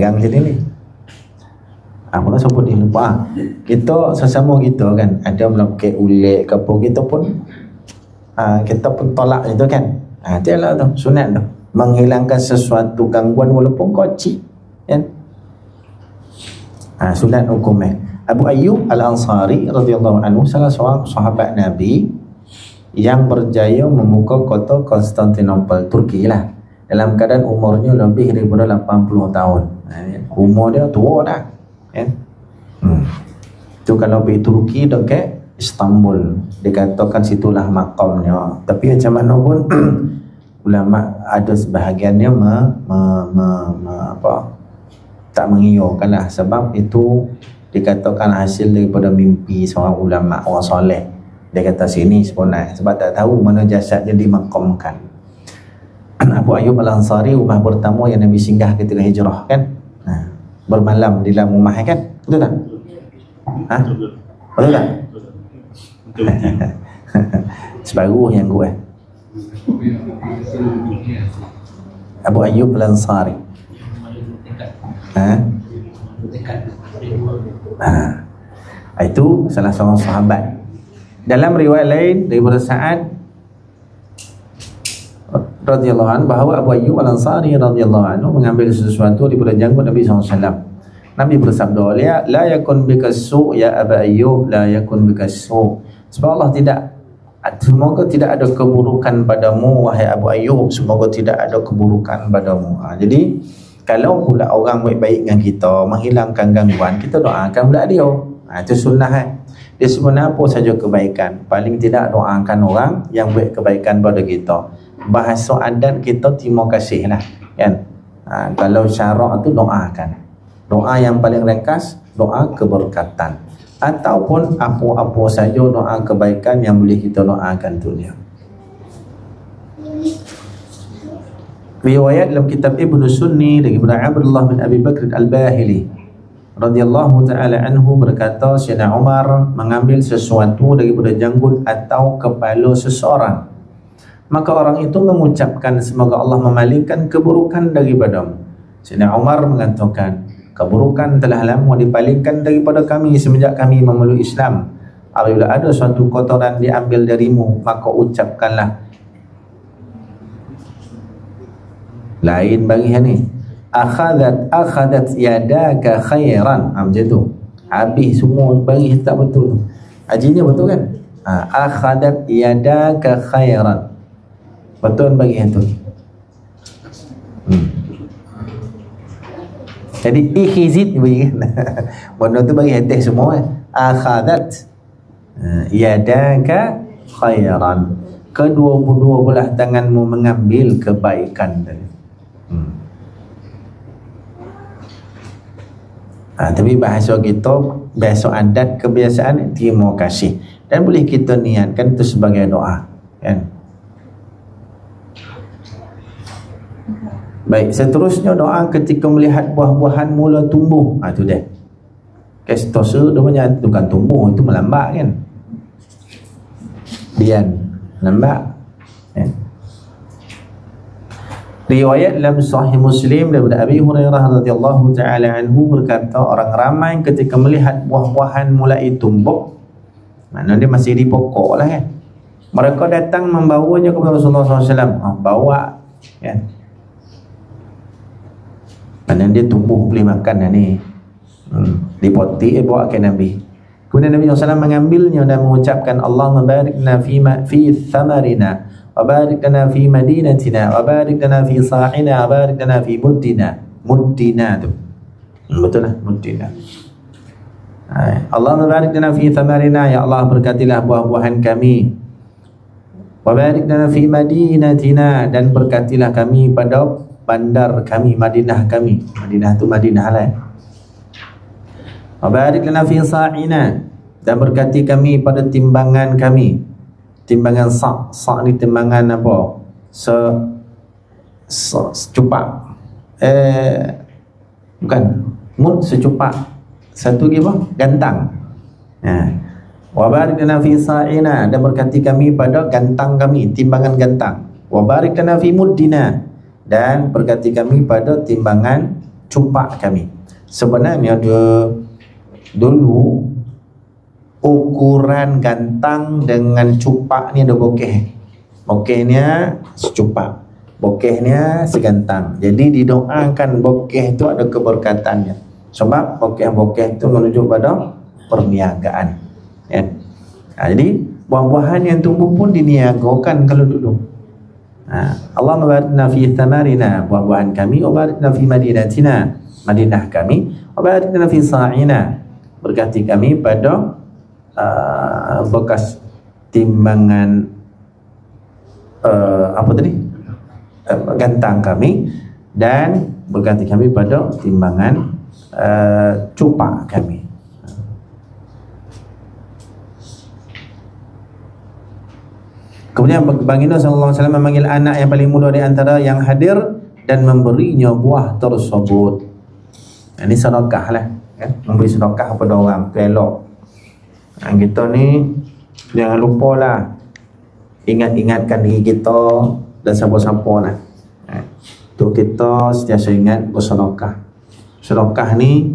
pegang sini ni. Aku nak sebut ni lupa. Kita sesama kita kan ada melakukan ulik ke apa, kita pun tolak itu kan. Itulah tu sunat tu, menghilangkan sesuatu gangguan walaupun kecil kan. Sunat hukumnya. Abu Ayyub Al-Ansari radhiyallahu anhu salah seorang sahabat Nabi yang berjaya membuka kota Konstantinopel, Turki lah, dalam keadaan umurnya lebih daripada 80 tahun. Umur dia tua dah kan. Itu kalau pergi Turki dekat Istanbul, dikatakan situlah makamnya. Tapi macam mana pun ulama ada sebahagiannya tak mengiyakan lah, sebab itu dikatakan hasil daripada mimpi seorang ulama, orang soleh. Dia kata sini sebenarnya, sebab tak tahu mana jasadnya dimakamkan. Abu Ayyub Al-Ansari rumah pertama yang Nabi singgah ketika hijrah kan. Bermalam di dalam rumah kan, betul tak? Betul tak? Separuh yang gue. Abu Ayyub Al-Ansari. Itu salah seorang sahabat. Dalam riwayat lain daripada Sa'ad radhiyallahu anhu bahawa Abu Ayyub Al-Ansari radhiyallahu anhu mengambil sesuatu daripada janggut Nabi SAW. Nabi bersabda, la yakun bikasu ya Abu Ayyub, la yakun bikasu. Sebab Allah tidak, semoga tidak ada keburukan padamu wahai Abu Ayyub, semoga tidak ada keburukan padamu. Jadi kalau pula orang baik-baik dengan kita, menghilangkan gangguan, kita doakan pula dia. Itu sunnah Dia sebenarnya apa saja kebaikan, paling tidak doakan orang yang buat kebaikan pada kita. Bahasa adat kita terima kasih lah kan. Kalau syarak tu doakan. Doa yang paling ringkas, doa keberkatan. Ataupun apa-apa saja doa kebaikan yang boleh kita doakan tu dia. Riwayat dalam kitab Ibnu Sunni daripada Abdullah bin Abi Bakr Al-Bahili radhiyallahu ta'ala anhu berkata, Sayyidina Umar mengambil sesuatu daripada janggut atau kepala seseorang, maka orang itu mengucapkan, semoga Allah memalingkan keburukan daripadamu. Sayyidina Umar mengatakan, keburukan telah lama dipalingkan daripada kami semenjak kami memeluk Islam. Apabila ada suatu kotoran diambil darimu, maka ucapkanlah. Lain bagi ni, akhadat yadaka khairan. Macam tu, habis semua bagi tak betul. Hajinya betul kan? Akhadat yadaka khairan, betul bagi itu. Jadi ikhizit bagi benda tu bagi hadis semua. Akhadat yadaka khairan, kedua-dua belah tanganmu mengambil kebaikan tadi. Tapi bahasa kita, bahasa adat, kebiasaan terima kasih, dan boleh kita niatkan itu sebagai doa kan. Baik, seterusnya doa ketika melihat buah-buahan mula tumbuh. Itu dia. Kestosa dia punya bukan tumbuh, itu melambat kan. Dian lambat kan. Riwayat dalam Sahih Muslim daripada Abi Hurairah radhiyallahu taala anhu berkata, orang ramai ketika melihat buah-buahan mulai tumbuh, mana dia masih di pokok lah kan, mereka datang membawanya kepada Rasulullah SAW. Bawa kan, mana dia tumbuh boleh makan ni, dipotik bawa ke Nabi. Kemudian Nabi SAW mengambilnya dan mengucapkan, Allahumma barikna fi thamarina wa barik lana fi madinatina wa barik lana fi sa'ina wa barik lana fi muddina. Muddina tu betul lah, muddina. Allahumma barik lana fi thamarina, ya Allah berkatilah buah-buahan kami. Wa barik lana fi madinatina, dan berkatilah kami pada bandar kami, Madinah kami. Madinah tu Madinah lah. Wa barik lana fi sa'ina, dan berkati kami pada timbangan kami. Timbangan sa' ni timbangan apa? Secupak. Bukan. Mud secupak. Satu lagi apa? Gantang. Wa barik lana fi sa'ina, dan berkati kami pada gantang kami, timbangan gantang. Wa barik lana fi muddina, dan berkati kami pada timbangan cupak kami. Sebenarnya dulu ukuran gantang dengan cupak ni ada bokeh. Bokehnya secupak, bokehnya segantang. Jadi didoakan bokeh itu ada keberkatannya. Sebab bokeh-bokeh itu menuju pada perniagaan. Ya. Jadi buah-buahan yang tumbuh pun diniagakan kalau dulu. Allah mabarikna fi thamarina, buah-buahan kami, wa barikna fi madinatina, Madinah kami, wa barikna fi sa'ina, berkati kami pada bekas timbangan gantang kami, dan berkati kami pada timbangan cupak kami. Kemudian baginda sallallahu alaihi wasallam memanggil anak yang paling muda di antara yang hadir dan memberinya buah tersebut. Ini sedekah lah, kan? Memberi sedekah kepada orang tu elok. Kita ni jangan lupa lah, ingat-ingatkan diri kita dan siapa-siapa lah. Tu kita sentiasa ingat bersedekah. Sedekah ni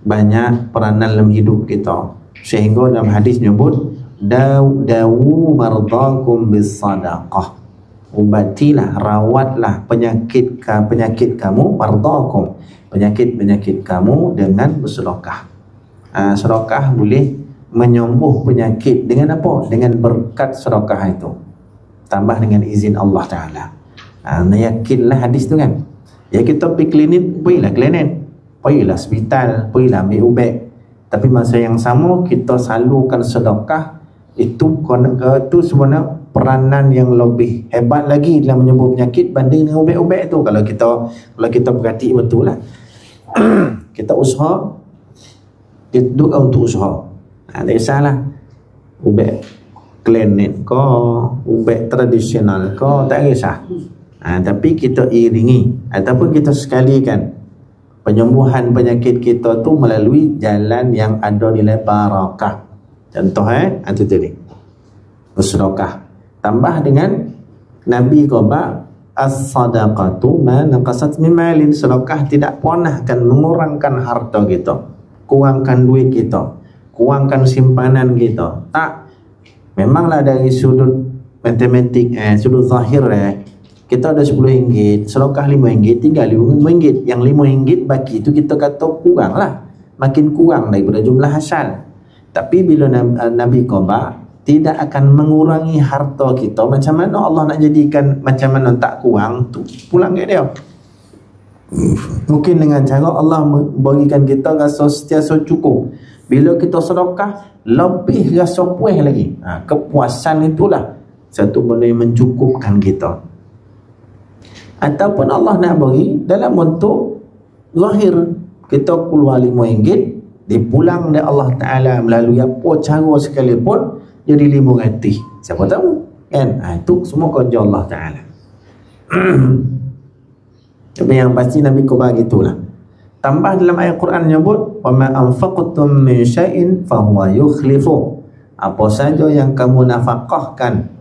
banyak peranan dalam hidup kita, sehingga dalam hadis menyebut dawu mardakum bis sadaqah, ubatilah, rawatlah penyakit kamu, mardakum, penyakit kamu dengan bersedekah. Sedekah boleh menyembuh penyakit dengan apa? Dengan berkat sedekah itu, tambah dengan izin Allah Ta'ala. Yakinlah hadis tu kan. Ya, kita pergi klinik, pergilah klinik, pergilah hospital, pergilah ambil ubat, tapi masa yang sama kita salurkan sedekah. Itu sebenarnya peranan yang lebih hebat lagi dalam menyembuh penyakit banding dengan ubat-ubat itu. Kalau kita perhati betul lah. Kita usaha, kita duduk untuk usaha. Tak kisahlah ubat klinik ke, ubat tradisional ke, tak kisah. Tapi kita iringi ataupun kita sekalikan penyembuhan penyakit kita tu melalui jalan yang ada nilai barakah. Contoh itu tadi bersedekah, tambah dengan Nabi kata as-sadaqatu ma naqasat min malin, sedekah tidak pernah akan mengurangkan harta kita, kurangkan duit kita, kurangkan simpanan kita. Tak, memanglah dari sudut matematik, sudut zahir, kita ada RM10, sedekah RM5, tinggal RM5. Yang RM5 baki itu kita kata kurang lah, makin kurang daripada jumlah asal. Tapi bila Nabi kata tidak akan mengurangi harta kita, macam mana Allah nak jadikan macam mana tak kurang tu pulang ke dia? Mungkin dengan cara Allah berikan kita rasa sentiasa cukup. Bila kita sedekah, lebih rasa puas lagi. Kepuasan itulah satu benda yang mencukupkan kita. Ataupun Allah nak beri dalam bentuk zahir, kita keluar RM5, dipulang oleh Allah Ta'ala melalui apa cara sekalipun jadi RM500. Siapa tahu kan? Itu semua kerja Allah Ta'ala. Tapi yang pasti Nabi kau begitulah. Tambah dalam ayat Quran menyebut wa ma anfaqtum min syai'in fahuwa yukhlifu, apa saja yang kamu nafkahkan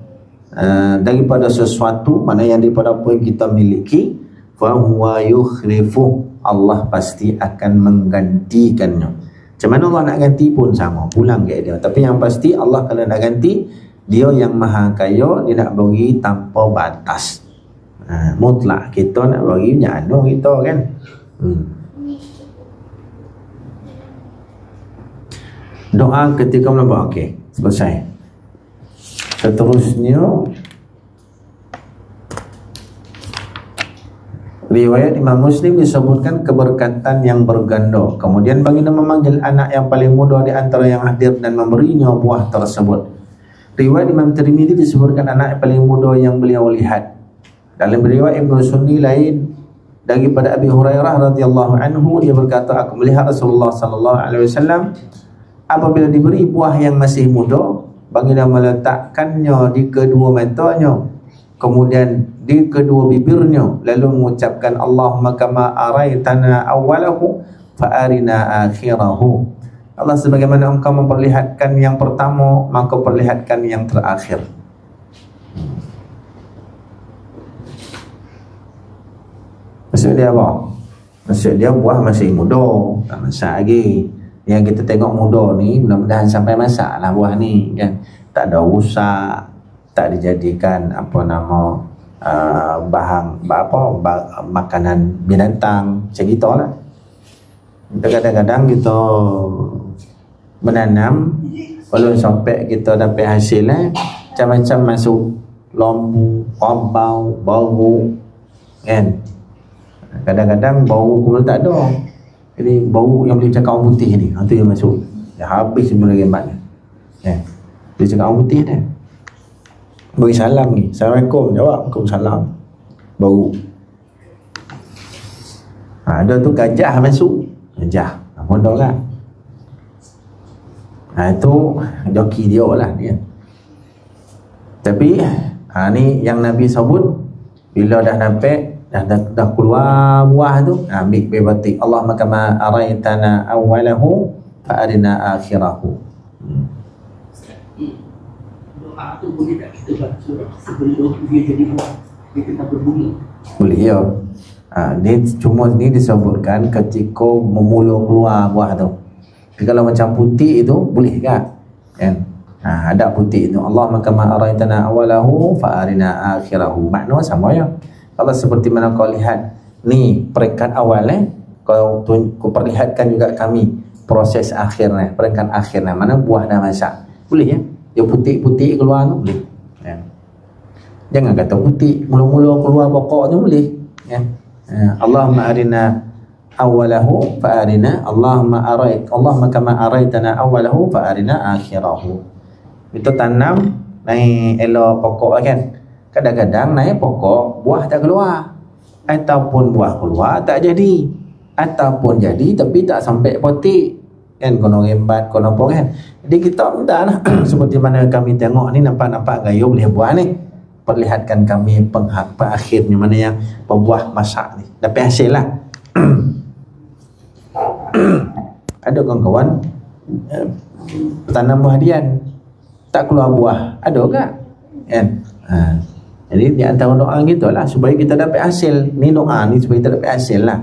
daripada sesuatu, mana yang daripada apa yang kita miliki, fahuwa yukhlifu, Allah pasti akan menggantikannya. Macam mana Allah nak ganti pun sama, pulang ke dia. Tapi yang pasti Allah kalau nak ganti, dia yang maha kaya, dia nak bagi tanpa batas. Mutlak. Kita nak bagi nyano kita kan. Doa ketika melambak. Okey, selesai. Seterusnya riwayat Imam Muslim disebutkan keberkatan yang berganda. Kemudian baginda memanggil anak yang paling muda di antara yang hadir dan memberinya buah tersebut. Riwayat Imam Tirmidzi disebutkan anak yang paling muda yang beliau lihat. Dalam riwayat Ibnu Sunni lain daripada Abi Hurairah radhiyallahu anhu, dia berkata, aku melihat Rasulullah sallallahu alaihi wasallam apabila diberi buah yang masih muda, baginda meletakkannya di kedua matanya, kemudian di kedua bibirnya, lalu mengucapkan Allahumma kama araitana awwalahu fa arina akhirahu. Allah, sebagaimana engkau memperlihatkan yang pertama, maka perlihatkan yang terakhir. Maksud dia apa? Maksud dia buah masih muda, tak masak lagi. Yang kita tengok muda ni mudah-mudahan sampai masak lah buah ni kan. Tak ada rusak, tak dijadikan apa nama makanan binatang macam gitu lah. Kadang-kadang kita menanam, kalau sampai kita dapat hasil macam-macam masuk lembu, kabau, bau kan. Kadang-kadang bau pun tak ada. Jadi bau yang boleh cakap orang putih ni, itu yang masuk. Dah habis sebenarnya rembat ni. Kan? Dia cakap orang putih dah. Beri salam ni. Assalamualaikum. Jawab. Waalaikumsalam. Bau. Ada tu gajah masuk. Gajah. Mondok kan. Itu joki dia lah dia. Tapi ni yang Nabi sebut, bila dah nampak dah keluar buah tu, ambil berbatik Allahumma kama araitana awwalahu fa arina akhirahu. Doa tu boleh tak kita baca sebelum dia jadi buah, dia tetap berbunyi? Boleh ya. Ni cuma ni disebutkan ketika memula keluar buah tu. Tapi kalau macam putih itu boleh kan? Ada putih itu Allahumma kama araitana awwalahu fa arina akhirahu. Makna sama ya. Kalau seperti mana kau lihat ni peringkat awal kau perlihatkan juga kami proses akhirnya, peringkat akhirnya mana buah dah masak. Boleh ya? Dia putih-putih keluar tu boleh. Ya. Jangan kata putih mula-mula keluar pokok tu boleh. Ya. Allahumma arina awwalahu fa arina Allahumma kama araitana awwalahu fa arina akhirahu. Itu tanam naik elok pokok kan. Kadang-kadang naik pokok buah tak keluar, ataupun buah keluar tak jadi, ataupun jadi tapi tak sampai potik kan, kono rembat kono apa kan. Jadi kita minta lah seperti mana kami tengok ni, nampak-nampak gaya boleh buah ni, perlihatkan kami pengakhirnya mana yang pembuah masak ni dapat hasil lah. Ada kawan-kawan tanam buah dian tak keluar buah, ada tak kan? Jadi di antara doa kita lah supaya kita dapat hasil. Ni doa ni supaya kita dapat hasil lah.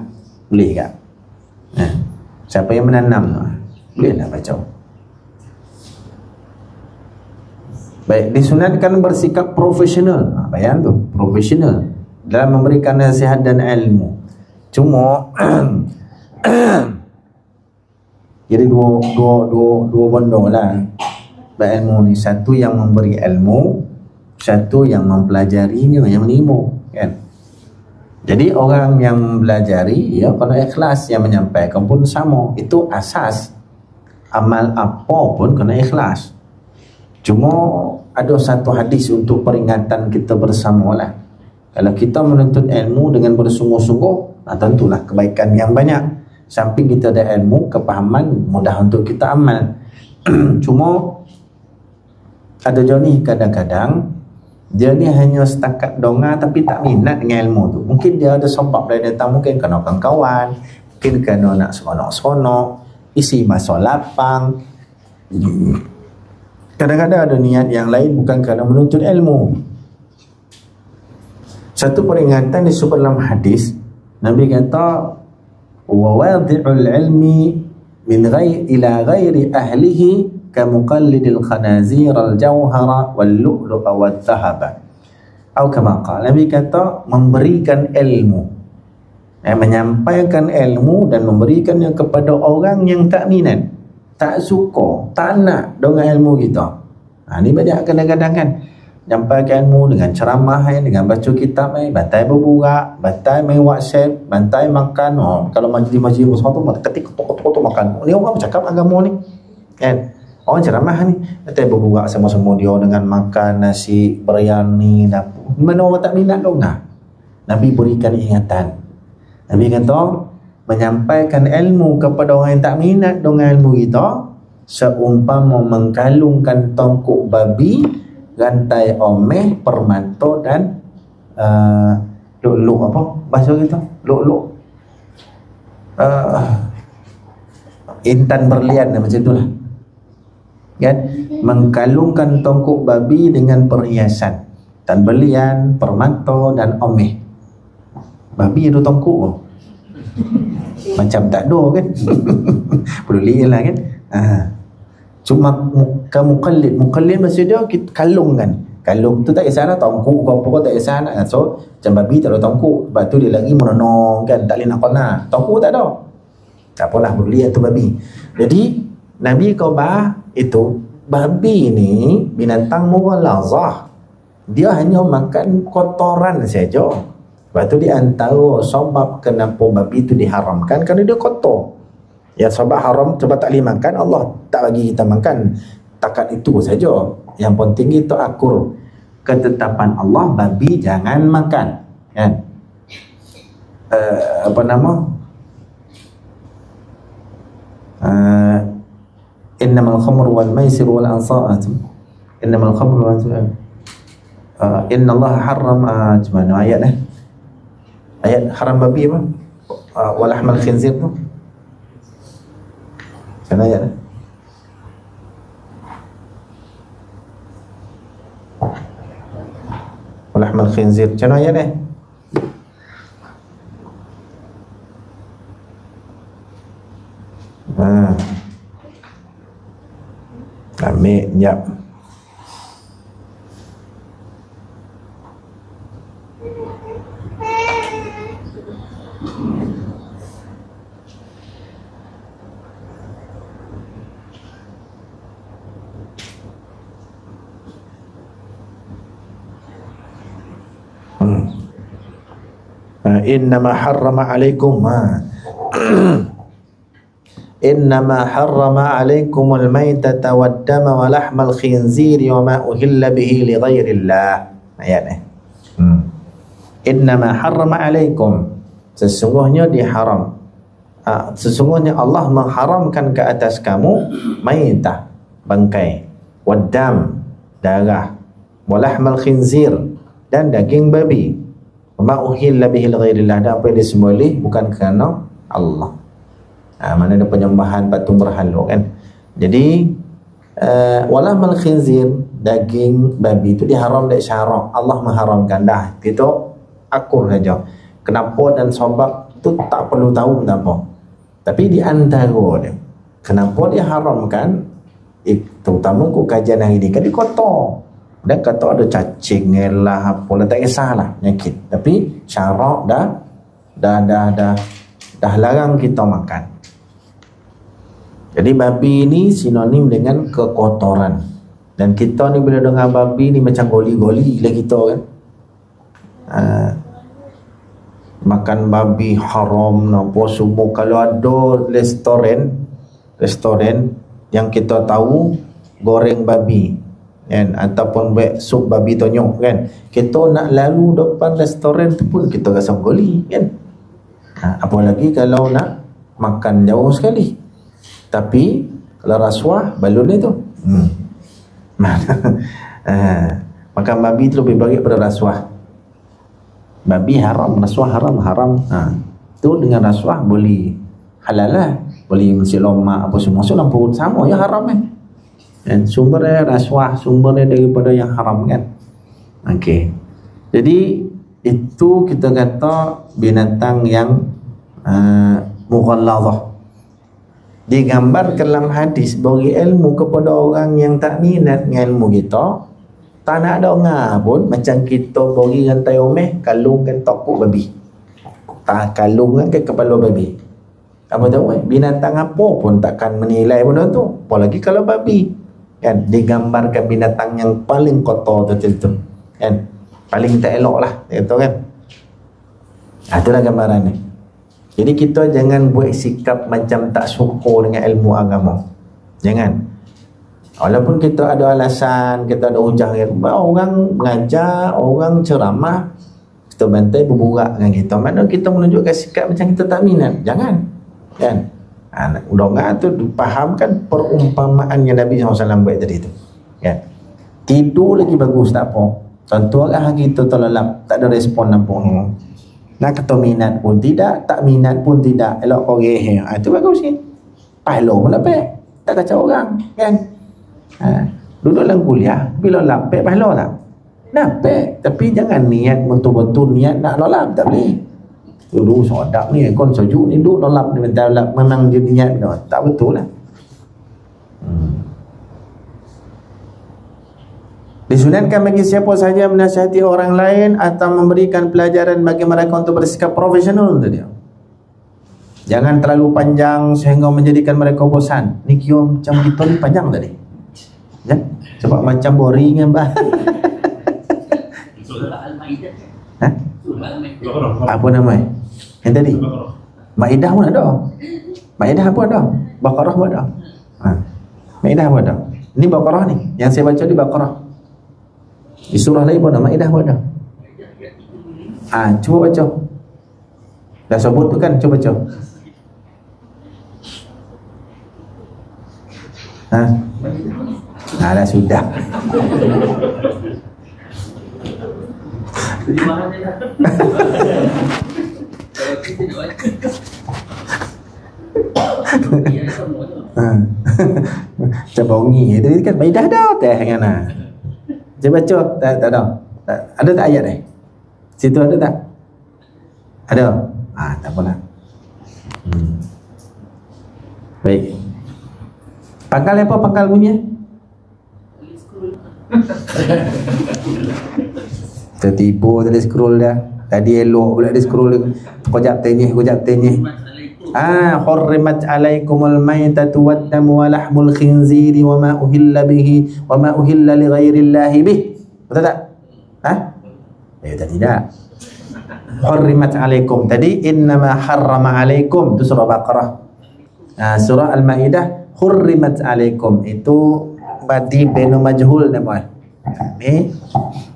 Boleh tak? Siapa yang menanam tu boleh lah baca. Baik, disunatkan bersikap profesional. Bayang tu, profesional dalam memberikan nasihat dan ilmu. Cuma jadi dua benda lah berilmu ni. Satu yang memberi ilmu, satu yang mempelajarinya, yang menimu kan. Jadi orang yang belajari ya kalau ikhlas, yang menyampaikan pun sama. Itu asas. Amal apa pun kena ikhlas. Cuma ada satu hadis untuk peringatan kita bersama lah. Kalau kita menuntut ilmu dengan bersungguh-sungguh, tentulah kebaikan yang banyak. Samping kita ada ilmu, kepahaman, mudah untuk kita amal. Cuma ada je ni kadang-kadang dia ni hanya setakat donga tapi tak minat dengan ilmu tu. Mungkin dia ada sebab dari datang, mungkin kena kawan-kawan, mungkin kena nak seronok-seronok, isi masa lapang. Kadang-kadang ada niat yang lain bukan kerana menuntut ilmu. Satu peringatan disebut dalam hadis, Nabi kata wa wadi'ul ilmi min ila ghairi ahlihi kamuqallidil khanazir al-jawhara wal-lu'lu'a wal-dhahaba. Atau kama qala, Nabi kata memberikan ilmu, menyampaikan ilmu dan memberikannya kepada orang yang tak minat, tak suka, tak nak dengan ilmu kita. Ni banyak kadang-kadang kan, nyampaikan ilmu dengan ceramah, dengan baca kitab, bantai berburak, bantai main WhatsApp, bantai makan. Kalau majlis-majlis besar tu ketik kotor-kotor makan. Ni orang bercakap agama ni kan. Orang ceramah ni nanti berburak sama-sama dia dengan makan nasi biryani dapur. Mana orang tak minat dong nah. Nabi berikan ingatan. Nabi kata menyampaikan ilmu kepada orang yang tak minat dengan ilmu kita seumpama mengkalungkan tongkuk babi, rantai omeh, permata dan luk-luk apa bahasa kita? Luk-luk. Intan berlian macam itulah. Kan, mengkalungkan tongkuk babi dengan perhiasan dan berlian, permata dan omeh. Babi ada tongkuk. macam tak ada kan. Peduli lah kan. Cuma mukallid maksud dia kita kalungkan. Kalung tu tak kisahlah, tongkuk ke apa tak kisah nak. So macam babi tak ada tongkuk, sebab tu dia lagi menonong kan, tak boleh nak kena. Tongkuk tak ada, tak apalah, peduli tu babi. Jadi Nabi khabar itu babi ni binatang mughalazah, dia hanya makan kotoran saja. Sebab tu di antara sebab kenapa babi itu diharamkan, kerana dia kotor. Ya, sebab haram sebab tak boleh makan, Allah tak bagi kita makan. Takat itu saja. Yang penting itu akur ketetapan Allah, babi jangan makan kan. Apa nama, innamal khamru wal maisir wal ansab, innamal khamru wal maisir, innallaha harrama, macam mana ayat ayat haram babi apa, walahmal khinzir tu macam ayat walahmal khinzir, macam ayat ambil jap. Innama harrama alaikum innama harrama alaikumul maitata wad dama wa lahmal khinziri wa ma uhilla bihi li ghairillah. Ayat innama harrama alaikum, sesungguhnya diharam, sesungguhnya Allah mengharamkan ke atas kamu maitah, bangkai, wad dam, darah, wa lahmal khinzir, dan daging babi, ma uhilla bihi li ghairillah, dan apa yang disembelih bukan kerana Allah. Mana ada penyembahan patung berhala kan. Jadi walahmal khinzir, daging babi itu diharam dari syarak, Allah mengharamkan dah. Kita akur saja kenapa dan sebab tu tak perlu tahu kenapa. Tapi di antara dia kenapa dia haramkan, terutama ku kajian hari ni kan dia kotor. Dan kata ada cacing lah apalah, tak kisahlah penyakit. Tapi syarak dah larang kita makan. Jadi babi ni sinonim dengan kekotoran. Dan kita ni bila dengar babi ni macam goli-goli lah kita kan. Makan babi haram apa semua. Kalau ada restoran yang kita tahu goreng babi kan, ataupun buat sup babi tonyok kan, kita nak lalu depan restoran tu pun kita rasa goli kan. Apalagi kalau nak makan jauh sekali. Tapi kalau rasuah balun itu makan babi itu lebih baik pada rasuah. Babi haram, rasuah haram. Tu dengan rasuah boleh halal lah, boleh mesti lomak apa semua, masuk dalam perut sama ya haram kan. Dan sumbernya rasuah, sumbernya daripada yang haram kan. Okey. Jadi itu kita kata binatang yang mughalladhah. Digambar dalam hadis bagi ilmu kepada orang yang tak minat dengan ilmu kita, tak nak ada ngah pun, macam kita bagi rantai omeh, kalungkan tokok babi, tak kalungkan ke kepala babi. Apa tahu binatang apa pun takkan menilai benda tu, apalagi kalau babi kan, digambarkan binatang yang paling kotor tu kan, paling tak elok lah gitu kan. Itulah gambaran ni. Jadi kita jangan buat sikap macam tak syukur dengan ilmu agama. Jangan. Walaupun kita ada alasan, kita ada hujah, orang mengajar, orang ceramah, kita bantai berburak dengan kita, mana kita menunjukkan sikap macam kita tak minat. Jangan kan. Udang tu fahamkan perumpamaan yang Nabi SAW buat tadi tu kan. Tidur lagi bagus tak apa. Contoh lah kita terlelap, tak ada respon apa. Nak kata minat pun tidak, tak minat pun tidak, elok koreh. Itu bagus kan. Pahala pun dapat, tak kacau orang kan. Duduk dalam kuliah, bila lapik pahala tak? Dapat. Tapi jangan niat betul-betul niat nak lolap, tak boleh. Dulu sodak ni kon sujud ni duk lap ni bentar lap memang dia niat dah. Tak betul lah. Disunatkan bagi siapa sahaja menasihati orang lain atau memberikan pelajaran bagi mereka untuk bersikap profesional untuk dia. Jangan terlalu panjang sehingga menjadikan mereka bosan. Ni kira macam kita ni panjang tadi. Ya? Sebab macam boring kan bah. Surah Al-Maidah. Ha? Surah Al-Maidah. Apa namanya? Yang tadi? Maidah pun ada. Maidah apa ada? Baqarah pun ada. Maidah pun ada. Ini Baqarah ni. Yang saya baca di Baqarah. Di surah lain pun ada. Maidah pun ada. Cuba baca. Dah sebut tu kan, cuba baca. Dah sudah. Terjemahan dia dah. Kalau kita nak baca. Dia semua tu. Macam bongi. Tadi kan Maidah dah teh kan. Cuba baca. Tak ada. Ada tak ayat ni? Situ ada tak? Ada. Tak apalah. Baik. Pangkal apa pangkal bunyi? Tertipu tadi scroll dah. Tadi elok pula dia scroll. Kejap tenyih. Hurrimat alaikumul maitatu waddamu wa lahmul khinziri wa ma uhilla bihi wa ma uhilla li ghairillahi bih. Betul tak? Tidak. Hurrimat alaikum. Tadi innama harrama alaikum. Itu surah Baqarah. Surah Al-Maidah hurrimat alaikum. Itu badi benu majhul namanya. Ni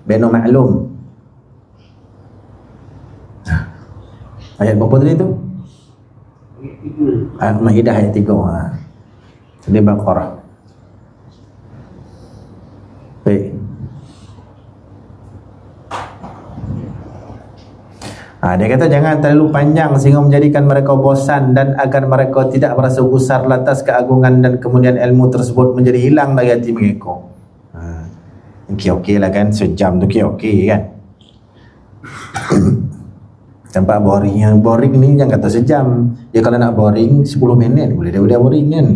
benu maklum. Ayat berapa tadi tu? Al-Maidah ayat 3. Jadi Baqarah. Baik. Dia kata jangan terlalu panjang sehingga menjadikan mereka bosan dan agar mereka tidak merasa gusar lantas keagungan dan kemudian ilmu tersebut menjadi hilang dari hati mereka. Okey lah kan, sejam tu okey kan. Nampak boring. Yang boring ni jangan kata sejam. Dia kalau nak boring 10 minit boleh dia boring kan.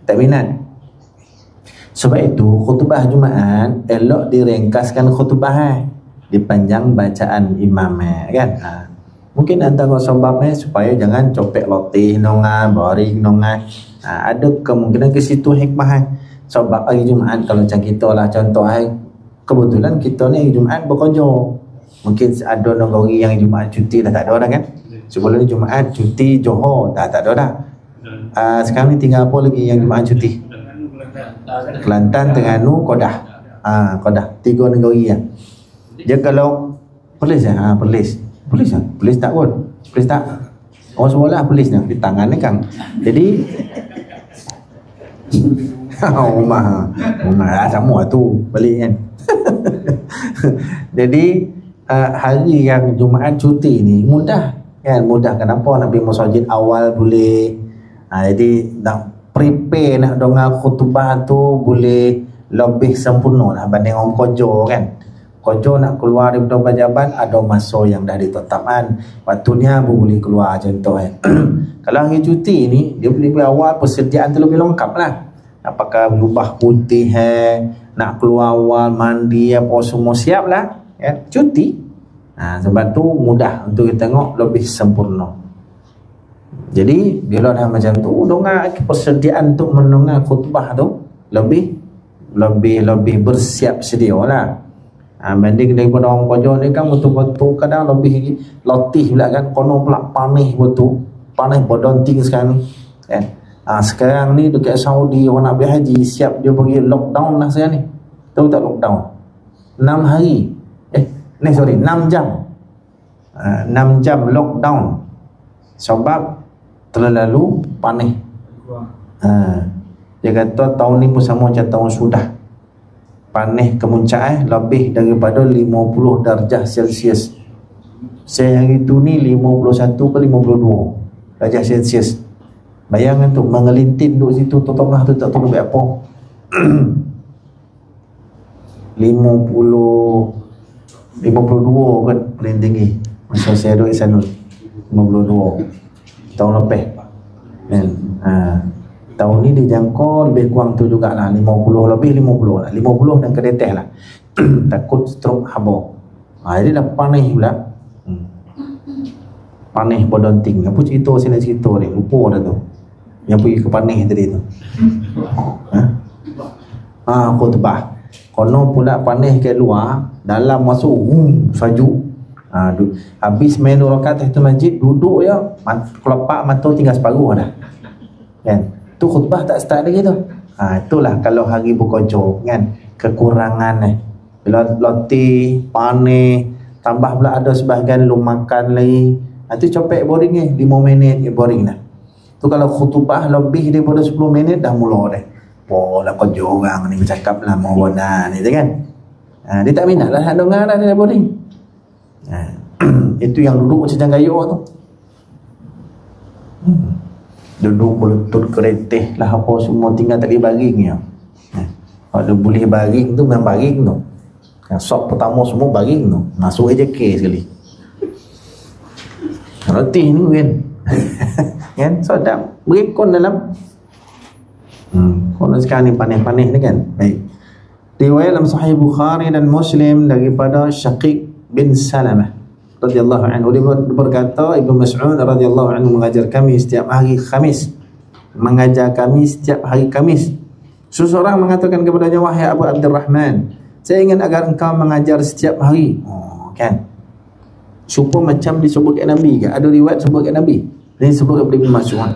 Tak minat. Sebab itu khutbah Jumaat elok diringkaskan khutbah dipanjang bacaan imam kan. Mungkin antara sebabnya supaya jangan copek lotih nonga, boring nonga. Ada kemungkinan ke situ hikmah. Sebab hari Jumaat kalau macam kita lah contoh kebetulan kita ni hari Jumaat bekerja. Mungkin ada negeri yang Jumaat cuti dah tak ada dah kan. Sebelum ni Jumaat cuti Johor tak ada dah. Sekarang ni tinggal apa lagi yang Jumaat cuti? Kelantan, Terengganu, Kedah. Kedah. 3 negeri ya. Dia kalau polis polis tak pun. Polis tak. Orang sekolah polis ni di tangan ni kan. Jadi rumah sama tu balik kan. Jadi hari yang Jumaat cuti ni mudah kan. Mudah kenapa? Nak pergi masjid awal boleh. Jadi nak prepare nak dengar khutbah tu boleh lebih sempurna lah banding orang kerja kan. Kerja nak keluar daripada pejabat ada masa yang dah ditetapkan. Waktunya boleh keluar contoh Kalau hari cuti ni dia boleh awal persediaan tu lebih lengkap lah. Nak pakai berubah putih nak keluar awal mandi apa semua siap lah ya. Cuti. Sebab tu mudah untuk kita tengok lebih sempurna. Jadi bila dah macam tu dengar persediaan untuk mendengar khutbah tu lebih bersiap sedia lah. Banding daripada orang kerja ni kan betul-betul kadang lebih latih pula kan. Konon pula panih betul. Panih berdonting sekarang ni kan. Sekarang ni dekat Saudi orang nak pergi haji siap dia pergi lockdown lah sekarang ni. Tahu tak lockdown? 6 hari 6 jam 6 jam lockdown sebab terlalu panih. Dia kata tahun ni pun sama macam tahun sudah. Panih kemuncak lebih daripada 50 darjah Celsius. Saya hari tu ni 51 ke 52 darjah Celsius. Bayangkan tu mengelintin duduk situ tengah tu tak tahu buat apa. 52 kan paling tinggi masa saya duduk di sana. 52 tahun lepas kan. Tahun ni dijangkau lebih kurang tu jugalah 50 lebih 50 lah, 50 dan kedeteh lah. Takut stroke habor. Jadi dah panih pula. Panih bodonting. Apa cerita saya nak cerita ni, lupa dah tu. Yang pergi ke panih tadi tu. Khutbah. Kono pula panih ke luar, dalam masuk sajuk. Habis main 2 rakaat itu masjid, duduk ya, kelopak mata tinggal separuh dah. Kan? Tu khutbah tak start lagi tu. Itulah kalau hari berkocok kan, kekurangan bila loti panih, tambah pula ada sebahagian lu makan lagi. Itu copek boring 5 minit boring dah. Tu kalau khutbah lebih daripada 10 minit dah mula dah. Lah kau orang ni bercakap lah mau bonan ni kan. Dia tak minat lah nak dengar dah, dia boring. Itu yang duduk macam gayuh tu. Duduk melutut keretih lah apa semua, tinggal tadi baring ya. Kalau boleh baring tu memang baring tu. Sok pertama semua baring tu. Masuk aja ke sekali. Roti ni kan. Kan sedap. Berikon dalam kalau sekarang ni panih-panih ni kan. Baik. Riwayat dalam Sahih Bukhari dan Muslim daripada Syaqiq bin Salamah radhiyallahu anhu, dia berkata, Ibnu Mas'ud radhiyallahu anhu mengajar kami setiap hari Khamis. Mengajar kami setiap hari Khamis. Seseorang mengatakan kepadanya, wahai Abu Abdurrahman, saya ingin agar engkau mengajar setiap hari. Kan? Supaya macam disebut kat Nabi ke? Ada riwayat sebut kat Nabi. Ini sebut kat Ibnu Mas'ud.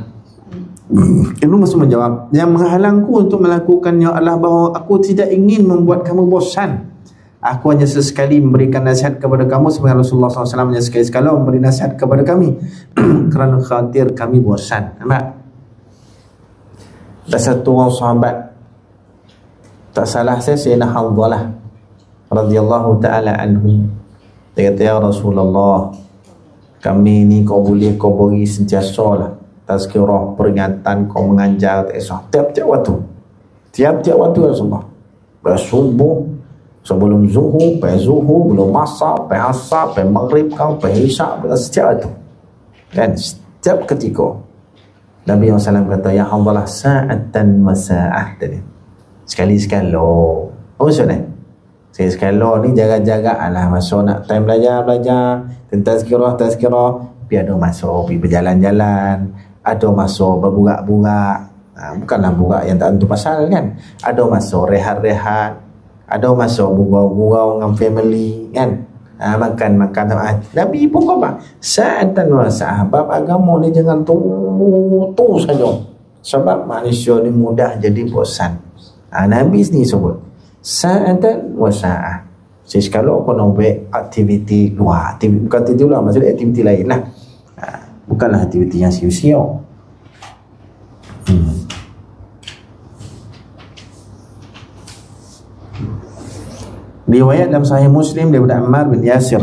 Ibnu Mas'ud menjawab, yang menghalangku untuk melakukannya adalah bahawa aku tidak ingin membuat kamu bosan. Aku hanya sesekali memberikan nasihat kepada kamu sebagaimana Rasulullah SAW hanya sekali-sekala memberi nasihat kepada kami kerana khawatir kami bosan. Nampak? Ada satu orang sahabat, tak salah saya Sayyidina Hanzalah radhiyallahu ta'ala anhu, dia kata, ya Rasulullah, kami ni kau boleh kau beri sentiasa lah tazkirah, peringatan, kau mengajar tiap-tiap waktu. Tiap-tiap waktu Rasulullah. Bersubuh, sebelum zuhur, lepas zuhur, belum masak, lepas asar, lepas maghrib, lepas isyak, setiap waktu. Kan? Setiap ketika. Nabi SAW kata, ya Hanzalah, sa'atan wa sa'ah tadi. Sekali-sekala. Maksudnya? Sekali-sekala ni jaga-jaga lah. Masuk nak time belajar, tazkirah, biar ada masuk pergi berjalan-jalan, ada masuk berburak-burak. Bukanlah burak yang tak tentu pasal kan. Ada masuk rehat-rehat, ada masuk gurau-gurau dengan family kan. Makan-makan. Nabi pun kau apa? Sa'atan wa sa'ah. Bab agama ni jangan tu saja. Sebab manusia ni mudah jadi bosan. Nabi sendiri sebut sa'atan wa sa'ah. Sekali kau nak buat aktiviti luar. Bukan aktiviti luar, maksudnya aktiviti lain lah. Bukanlah aktiviti yang sia-sia. Riwayat dalam Sahih Muslim daripada Ammar bin Yasir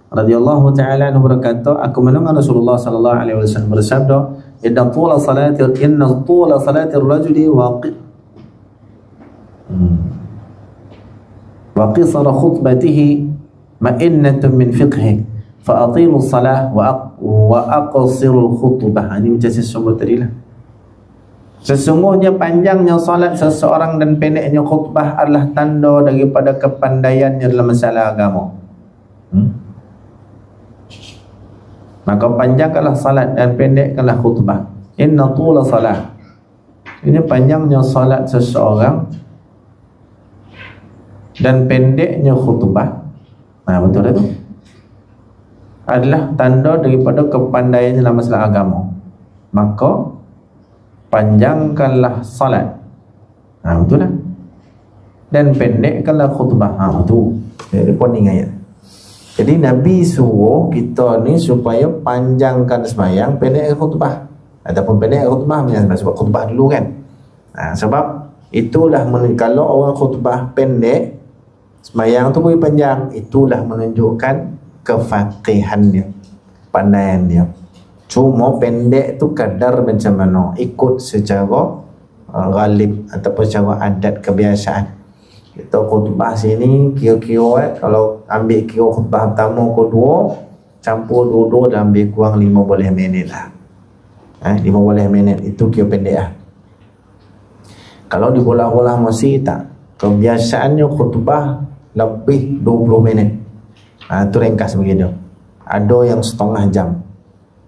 radhiyallahu ta'ala anhu berkata, aku mendengar Rasulullah sallallahu alaihi wasallam bersabda, inna tula salati ar-rajuli wa qisara khutbatihi ma'innatun min fiqhi fa atilu salah wa aqsiru khutbah. Ini macam saya sebut tadi lah. Sesungguhnya panjangnya salat seseorang dan pendeknya khutbah adalah tanda daripada kepandaiannya dalam masalah agama. Maka panjangkanlah salat dan pendekkanlah khutbah. Inna tula salat, ini panjangnya salat seseorang dan pendeknya khutbah, betul itu, adalah tanda daripada kepandaiannya dalam masalah agama. Maka panjangkanlah salat, betul lah, dan pendekkanlah khutbah. Betul. Dia poning ayat. Jadi Nabi suruh kita ni supaya panjangkan sembahyang, pendekkan khutbah. Ataupun pendekkan khutbah sebab khutbah dulu kan. Sebab itulah kalau orang khutbah pendek, sembahyang tu boleh panjang, itulah menunjukkan kefaqihan dia, pandaian dia. Cuma pendek tu kadar macam mana, ikut secara ghalib ataupun secara adat kebiasaan. Kita khutbah sini kira-kira kalau ambil kira khutbah pertama kedua campur dua-dua dalam lebih kurang 15 minit lah. 15 minit itu kira pendek lah. Kalau di bola-bola masih tak, kebiasaannya khutbah lebih 20 minit. Itu ringkas begitu. Ada yang setengah jam,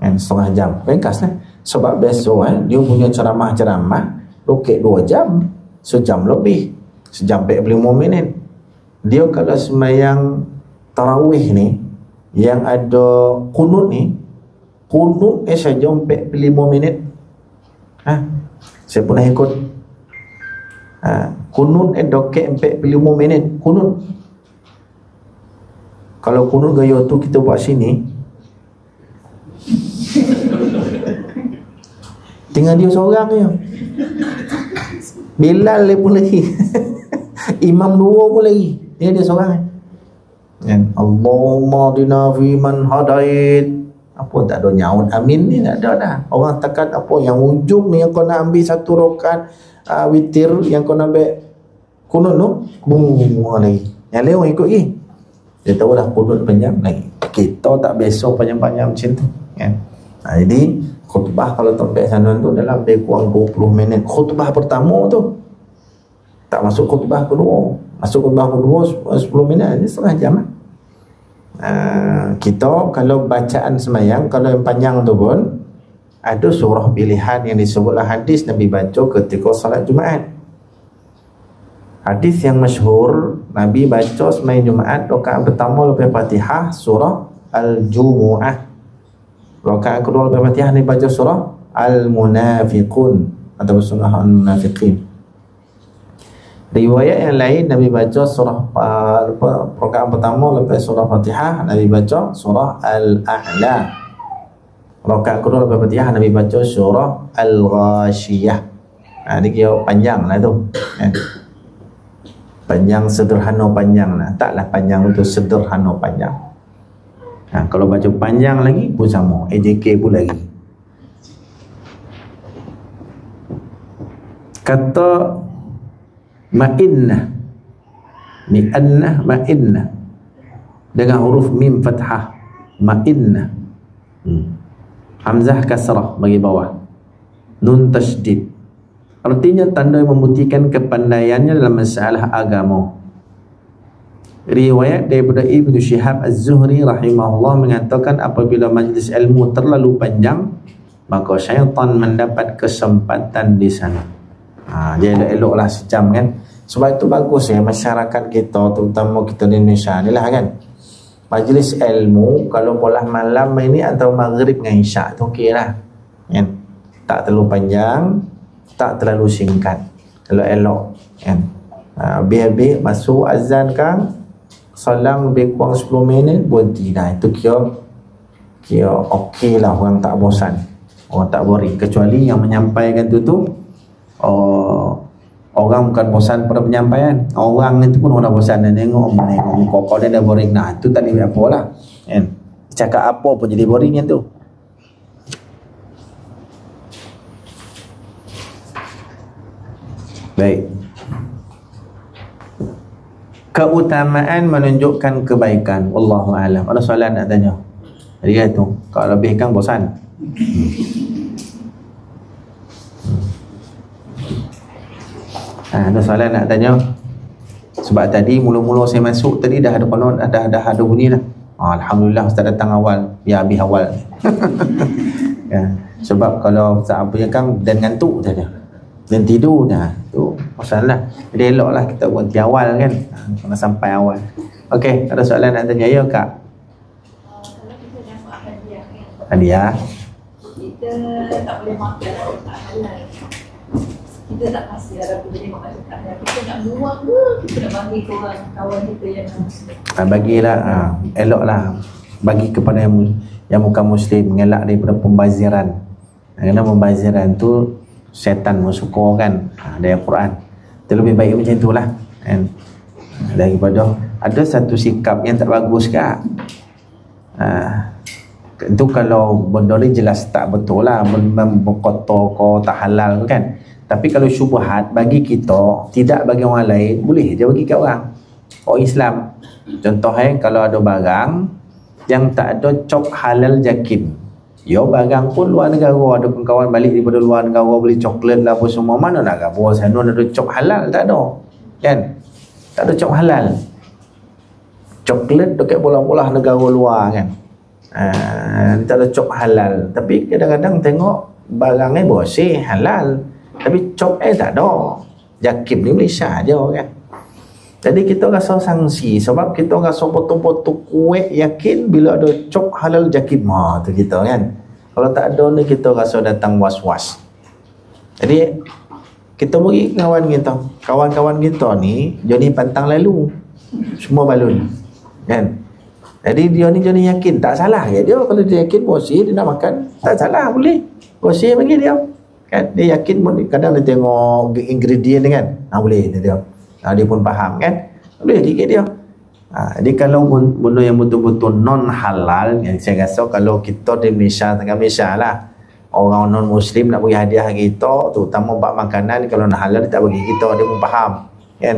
setengah jam, ringkas lah. Sebab besok dia punya ceramah lokek 2 jam, sejam lebih, sejam 45 minit. Dia kalau sembahyang tarawih ni yang ada kunut ni, kunut saja 45 minit. Saya pernah ikut kunut dokek 45 minit kunut. Kalau kunut gaya tu kita buat sini, tinggal dia seorang je. Bilal pun lagi imam 2 pun lagi, dia seorang kan. Allahumma dina fi man hadait, apa tak ada nyaut amin ni, tak ada dah. Orang takat apa yang ujung ni yang kau nak ambil 1 rakaat witir, yang kau nak ambil kunut tu bunga lagi, yang lain orang ikut lagi. Dia tahu dah kunut panjang lagi. Kita tak besok panjang-panjang macam tu kan. Jadi khutbah kalau tempat sana tu dalam lebih kurang 20 minit. Khutbah pertama tu, tak masuk khutbah kedua. Masuk khutbah kedua 10 minit, ni setengah jam lah. Kita kalau bacaan sembahyang, kalau yang panjang tu pun ada surah pilihan yang disebutlah hadis Nabi baca ketika salat Jumaat. Hadis yang masyhur, Nabi baca sembahyang Jumaat rakaat pertama lepas Fatihah surah Al-Jumu'ah, rakaat kedua lepas Fatihah ni baca surah Al-Munafiqun atau surah Al-Munafiqin. Riwayat yang lain Nabi baca surah rakaat pertama lepas surah Fatihah Nabi baca surah Al-A'la, rakaat kedua lepas Fatihah Nabi baca surah Al-Ghashiyah. Dia kira panjang lah tu kan. Panjang sederhana panjang lah, taklah panjang itu sederhana panjang. Kalau baca panjang lagi pun sama, AJK pun lagi. Kata ma'innah, ma'innah dengan huruf mim fathah, ma'innah. Hamzah kasrah bagi bawah, nun tasydid. Artinya tanda yang membuktikan kepandaiannya dalam masalah agama. Riwayat daripada Ibnu Syihab Az-Zuhri rahimahullah mengatakan apabila majlis ilmu terlalu panjang, maka syaitan mendapat kesempatan di sana. Dia elok-eloklah sejam kan. Sebab itu bagus ya masyarakat kita, terutama kita di Indonesia ni lah kan. Majlis ilmu kalau bola malam ini atau maghrib dengan isyak tu okey lah kan. Tak terlalu panjang, tak terlalu singkat, elok-elok kan. Biar-biar masuk azan kan, salam lebih kurang 10 minit berhenti dah. Itu kira okey lah, orang tak bosan, orang tak boring. Kecuali yang menyampaikan tu orang bukan bosan pada penyampaian, orang itu pun orang bosan dan tengok muka dia dah boring. Nah itu tak boleh apa lah kan. Cakap apa pun jadi boring yang tu. Baik. Keutamaan menunjukkan kebaikan. Wallahu a'lam. Ada soalan nak tanya? Dia tu kalau lebih kan bosan. Ada soalan nak tanya? Sebab tadi mula-mula saya masuk tadi dah ada konon, dah ada bunyi dah. Alhamdulillah Ustaz datang awal, ya habis awal. Ya, sebab kalau Ustaz apa kan dan ngantuk saja. Dan tidur dah. Tu masalah. Jadi eloklah kita berhenti awal kan. Kena sampai awal. Okey, ada soalan nak tanya ya Kak? Kalau kita dapat hadiah kan. Hadiah. Kita tak boleh makan tak halal. Kita tak kasih darah kita dia makan dekat halal. Kita nak buang ke kita nak bagi ke orang kawan kita yang muslim. Bagilah, eloklah bagi kepada yang bukan muslim, mengelak daripada pembaziran. Kerana pembaziran tu syaitan suka kan. Dari Al-Quran itu lebih baik macam itulah kan. Daripada ada satu sikap yang tak bagus Kak. Itu kalau benda ni jelas tak betul lah, berkotor ko tak halal kan. Tapi kalau syubhat bagi kita, tidak bagi orang lain, boleh je bagi kat orang Islam. Contoh kalau ada barang yang tak ada cop halal jakim. Yo barang pun luar negara, ada kawan balik daripada luar negara beli coklat lah apa semua, mana nak gabung sana ada cop halal, tak ada. Kan? Tak ada cop halal. Coklat dekat bola-bola negara luar kan. Tak ada cop halal. Tapi kadang-kadang tengok barangnya bersih halal, tapi cop tak ada. Jakim ni Malaysia je kan. Jadi kita rasa sangsi sebab kita rasa betul-betul kuat yakin bila ada cop halal jakim tu kita kan. Kalau tak ada ni kita rasa datang was-was. Jadi kita bagi kawan-kawan kita ni Johnny pantang lalu semua balun kan. Jadi dia ni Johnny yakin tak salah ya dia, kalau dia yakin bosi dia nak makan tak salah, boleh bosi bagi dia kan. Dia yakin pun kadang dia tengok ingredient kan, boleh dia dia pun faham kan, boleh sikit dia. Jadi kalau benda yang betul-betul non halal, yang saya rasa kalau kita di Malaysia, tengah Malaysia lah, orang non muslim nak bagi hadiah kita, terutama bab makanan, kalau non halal dia tak bagi kita, dia pun faham kan.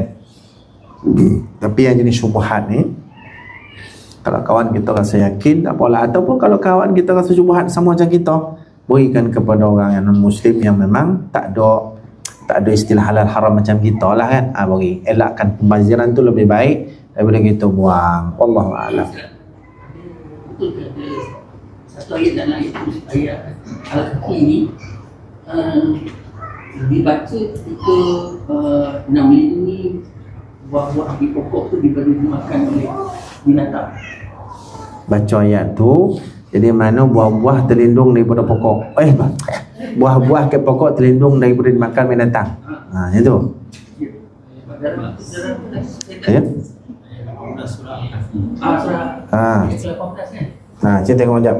Tapi yang jenis syubhat ni, kalau kawan kita rasa yakin tak apalah, ataupun kalau kawan kita rasa syubhat sama macam kita, berikan kepada orang yang non muslim yang memang tak ada istilah halal haram macam kita lah kan. Bagi elakkan pembaziran tu lebih baik daripada kita buang. Wallahu a'lam. Betul ke ada satu ayat dalam ayat Al-Kahfi ni dibaca ketika nak melindungi buah-buah di pokok tu daripada dimakan oleh binatang. Baca ayat tu, jadi mana buah-buah terlindung daripada pokok. Buah-buah ke pokok terlindung daripada dimakan binatang. Itu. Ya. Saya tengok sekejap.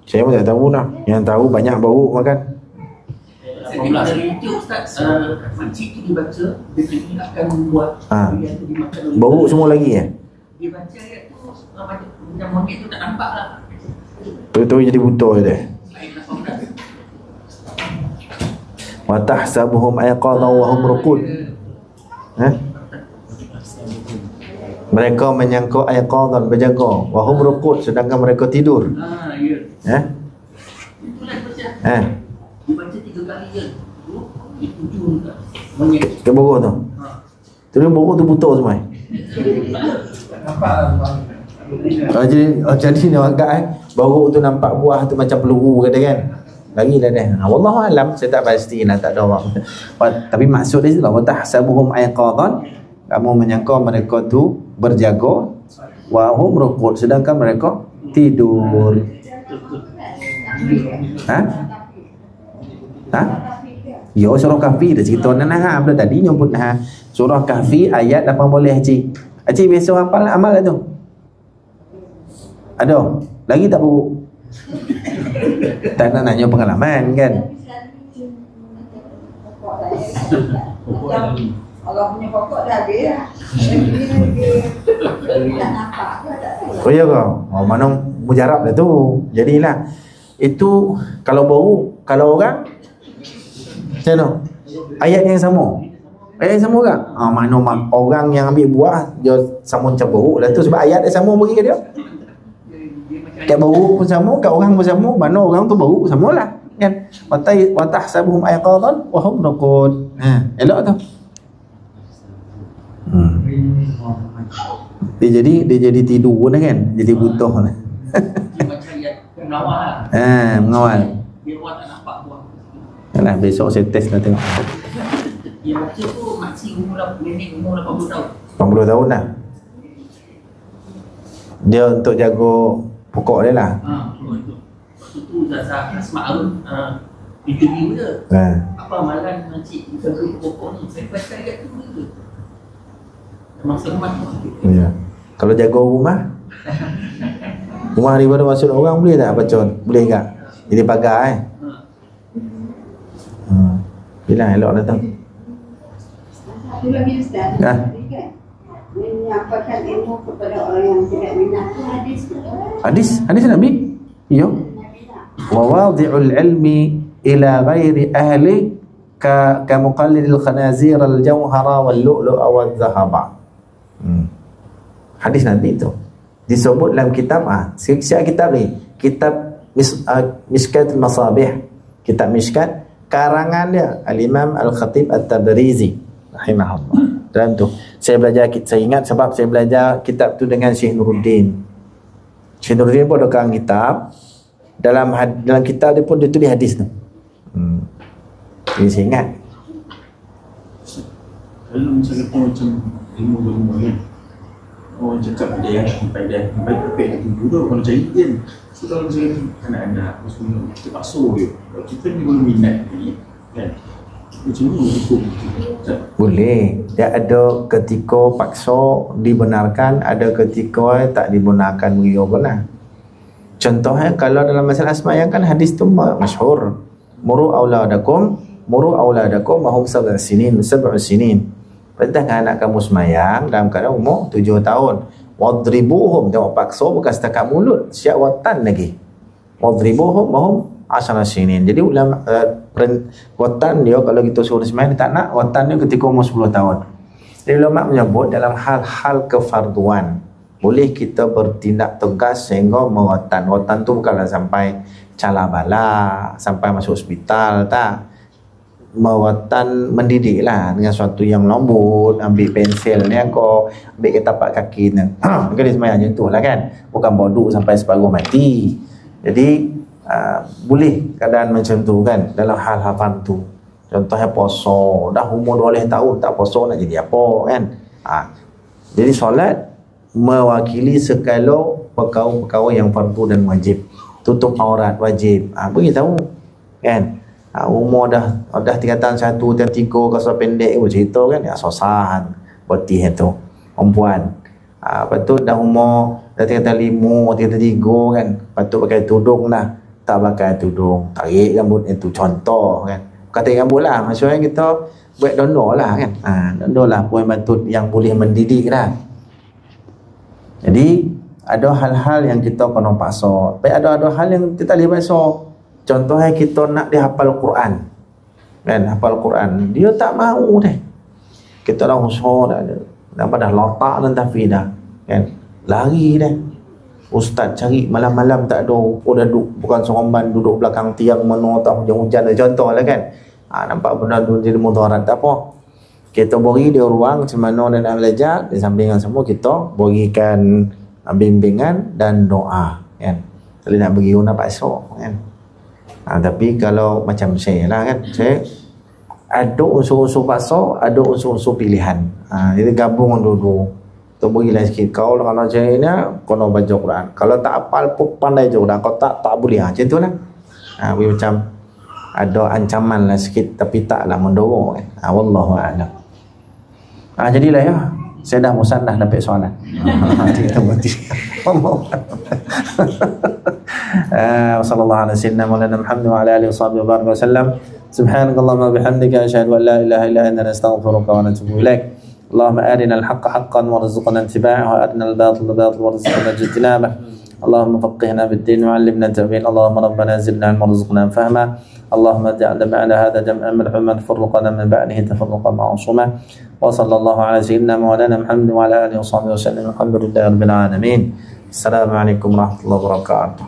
Saya pun tak tahu lah. Yang tahu banyak bau makan. Saya tengok dari YouTube Ustaz, makcik tu dibaca, dia akan buat yang tu dimakan oleh bau semua lagi ya? Dia baca ayat tu, macam monyet tu tak nampak lah. Betul jadi buta je. Wa tahsabuhum ayqadhan wa hum ruqud. Mereka menyangka ayqadhan berjaga, wa hum ruqud sedangkan mereka tidur. Ya. Itulah baca. Dibaca 3 kali je. Di ujung monyet. Ke bawah tu. Terus bawah tu buta semua. Nampak. Jadi ni agak baru tu nampak buah tu macam peluru kata kan. Lagi dah dah. Wallahu alam, saya tak pasti lah, tak ada orang. Tapi maksud dia itulah, wa tahsabuhum ayqadhan, kamu menyangka mereka tu berjaga, wa hum ruqud sedangkan mereka tidur. Ya, surah Kahfi dah cerita nah dah tadi nyebut surah Kahfi ayat 18 Haji biasa hafal amal tu. Ada lagi tak buruk? Tak nak nanya pengalaman kan. Allah punya pokok dah habis lah. Oh ya kau? Mana mujarab dah tu. Jadilah itu kalau bau, kalau orang macam mana? Ayat yang sama. Ayat yang sama kan? Mana orang yang ambil buah dia sama macam bau lah tu sebab ayat dia sama bagi ke dia. Kat bau pun sama, kat orang pun sama, mana orang tu bau sama lah kan. Wa tahsabuhum ayqadhan wa hum ruqud. Elok tu. Dia jadi tidur dah kan, jadi butuh lah. Macam ayat mengawal. Mengawal. Dia buat tak nampak buah. Yalah, besok saya test lah tengok. Yang baca tu makcik umur 80 tahun. 80 tahun dah. Dia untuk jaga pokok dia lah. Waktu tu Zazah Asma'ul interview dia. Apa amalan makcik jaga pokok ni? Saya baca ayat tu je. Memang selamat tu. Ya. Kalau jaga rumah daripada masuk orang boleh tak baca? Boleh tak? Jadi pagar Bila elok datang. Satu lagi Ustaz, menyampaikan ilmu kepada orang yang tidak minat tu hadis Nabi. Ya. Wa wadhi'ul ilmi ila ghairi ahli ka muqallidil khanazir al jawhara wal lu'lu'a wal dhahaba. Hadis Nabi tu. disebut dalam kitab siapa kitab ni? Kitab Mishkatul Masabih. Kitab Mishkat karangan dia Al-Imam Al-Khatib At-Tabrizi rahimahullah. Dalam tu saya ingat sebab saya belajar kitab tu dengan Syekh Nuruddin. Syekh Nuruddin pun ada karang kitab. Dalam kitab dia pun dia tulis hadis tu. Jadi saya ingat. Kalau misalnya pun macam ilmu kan, orang cakap dia yang sampai perfect tu dulu kalau cari kan. So kalau misalnya anak-anak semua kita paksa dia, kalau kita ni belum minat ni kan, macam mana hukum kita? Boleh. Dia ada ketika paksa dibenarkan, ada ketika tak dibenarkan begitu pula. Contohnya kalau dalam masalah sembahyang kan hadis tu masyhur. Muru auladakum mahum sab'u sinin. Perintahkan anak kamu sembahyang dalam keadaan umur 7 tahun. Wadribuhum, jangan paksa bukan setakat mulut, siap watan lagi. Wadribuhum mahum 10 sinin. Jadi ulama watan dia kalau kita suruh sembahyang dia tak nak, watan dia ketika umur 10 tahun. Jadi ulama menyebut dalam hal-hal kefarduan boleh kita bertindak tegas sehingga mewatan. Watan tu bukanlah sampai cala bala, sampai masuk hospital, tak. Mewatan mendidik lah dengan sesuatu yang lembut, ambil pensel ni kau ambil ke tapak kaki ni mungkin dia semayang macam tu lah kan, bukan boduk sampai separuh mati. Jadi boleh keadaan macam tu kan dalam hal-hal tu. Contohnya puasa, dah umur 12 tahun tak puasa nak jadi apa kan. Jadi solat mewakili sekala perkara-perkara yang fardu dan wajib. Tutup aurat wajib, beritahu kan. Umur dah 3 tahun 1 dan 3 kasar pendek pun cerita kan, sosahan bertih itu perempuan. Lepas tu dah umur dah 3 tahun 5, 3 tahun 3 kan, patut pakai tudung dah, tak pakai tudung, tarik rambut, itu contoh kan. Bukan tarik rambut lah, maksudnya kita buat donor lah kan. Donor lah poin patut yang boleh mendidik lah. Jadi ada hal-hal yang kita kena paksa. Baik ada hal yang kita tak boleh paksa. Contohnya kita nak dia hafal Quran. Kan, hafal Quran. Dia tak mahu deh. Kita dah usaha dah. Nampak dah letak dan tafidah. Kan, lari deh. Ustaz cari malam-malam tak ada. Dah duduk, bukan soromban duduk belakang tiang mana tak hujan-hujan. Contoh lah kan. Nampak benda tu jadi mudarat tak apa. Kita beri dia ruang macam mana dia nak belajar. Di sampingan semua kita berikan bimbingan dan doa kan. Kalau nak bagi nak paksa kan. Tapi kalau macam saya lah kan, saya ada unsur-unsur paksa, ada unsur-unsur pilihan. Jadi gabung dulu. Tu berilah sikit. Kau kalau macam ni kau baca Quran. Kalau tak hafal pun pandai je Quran. Kau tak boleh. Macam tu lah. Macam ada ancaman lah sikit, tapi taklah mendorong kan. Wallahu a'lam. Jadilah ya. Saya dah bosan dah dapat soalan. Kita berhenti. Wassallallahu ala sayyidina Maulana Muhammad wa ala alihi washabihi wa baraka wasallam. Subhanakallahumma wa bihamdika asyhadu an la ilaha illa anta astaghfiruka wa atubu ilaik. Allahumma arina al-haqqa haqqan warzuqna ittiba'ahu wa arina al-batila batilan warzuqna ijtinabah. Allahumma faqqihna fid-din wa 'allimna at-ta'wil. Allahumma rabbana zidna 'ilman warzuqna fahma. اللهم اجعل جمعنا هذا جمعا مرحوما تفرقنا من بعده تفرقا معصوما وصلى الله على سيدنا مولانا محمد وعلى اله وصحبه وسلم الحمد لله رب العالمين. السلام عليكم ورحمه الله وبركاته.